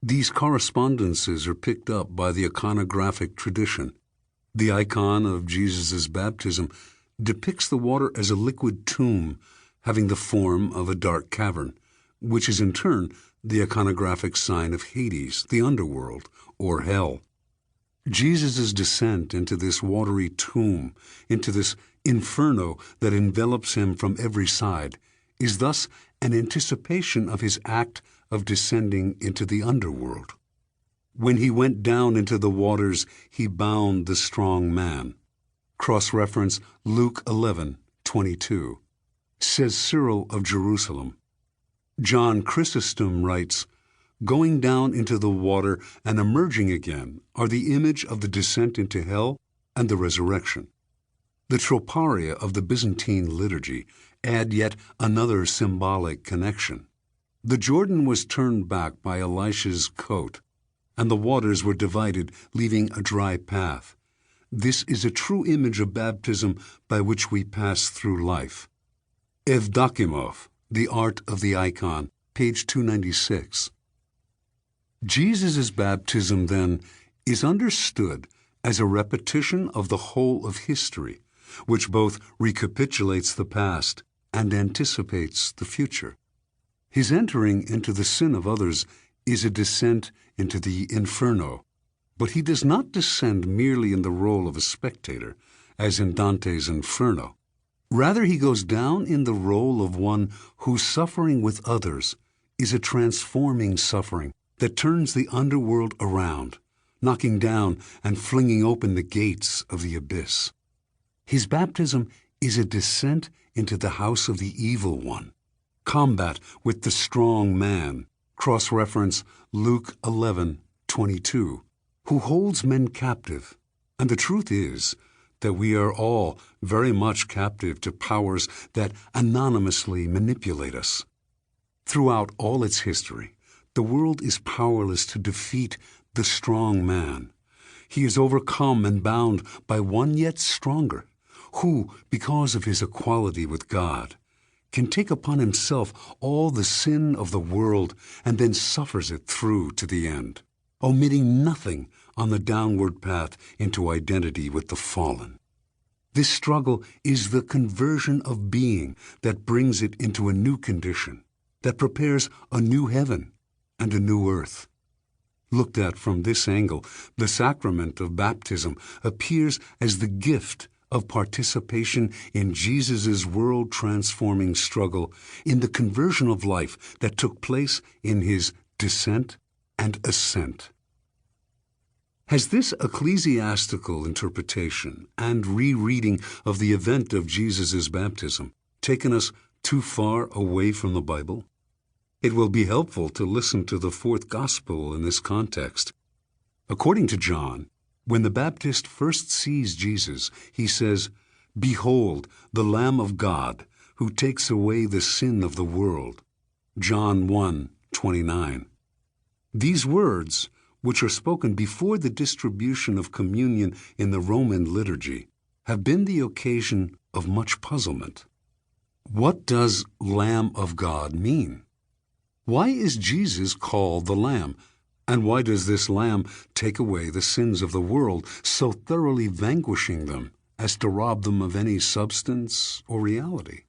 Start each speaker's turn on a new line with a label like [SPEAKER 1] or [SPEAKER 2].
[SPEAKER 1] These correspondences are picked up by the iconographic tradition. The icon of Jesus' baptism depicts the water as a liquid tomb having the form of a dark cavern, which is in turn the iconographic sign of Hades, the underworld, or hell. Jesus' descent into this watery tomb, into this inferno that envelops him from every side, is thus an anticipation of his act of descending into the underworld. When he went down into the waters, he bound the strong man. Cross-reference Luke 11:22. Says Cyril of Jerusalem. John Chrysostom writes, "Going down into the water and emerging again are the image of the descent into hell and the resurrection." The troparia of the Byzantine liturgy add yet another symbolic connection. The Jordan was turned back by Elisha's coat, and the waters were divided, leaving a dry path. This is a true image of baptism by which we pass through life. Evdokimov, The Art of the Icon, page 296. Jesus' baptism, then, is understood as a repetition of the whole of history, which both recapitulates the past and anticipates the future. His entering into the sin of others is a descent into the inferno, but he does not descend merely in the role of a spectator, as in Dante's Inferno. Rather, he goes down in the role of one whose suffering with others is a transforming suffering that turns the underworld around, knocking down and flinging open the gates of the abyss. His baptism is a descent into the house of the evil one, combat with the strong man, cross-reference Luke 11:22, who holds men captive. And the truth is that we are all very much captive to powers that anonymously manipulate us. Throughout all its history, the world is powerless to defeat the strong man. He is overcome and bound by one yet stronger, who, because of his equality with God, can take upon himself all the sin of the world and then suffers it through to the end, omitting nothing on the downward path into identity with the fallen. This struggle is the conversion of being that brings it into a new condition, that prepares a new heaven and a new earth. Looked at from this angle, the sacrament of baptism appears as the gift of participation in Jesus' world-transforming struggle in the conversion of life that took place in his descent and ascent. Has this ecclesiastical interpretation and rereading of the event of Jesus' baptism taken us too far away from the Bible? It will be helpful to listen to the fourth gospel in this context. According to John, when the Baptist first sees Jesus, he says, "Behold, the Lamb of God, who takes away the sin of the world." John 1:29. These words, which are spoken before the distribution of communion in the Roman liturgy, have been the occasion of much puzzlement. What does Lamb of God mean? Why is Jesus called the Lamb? And why does this Lamb take away the sins of the world, so thoroughly vanquishing them as to rob them of any substance or reality?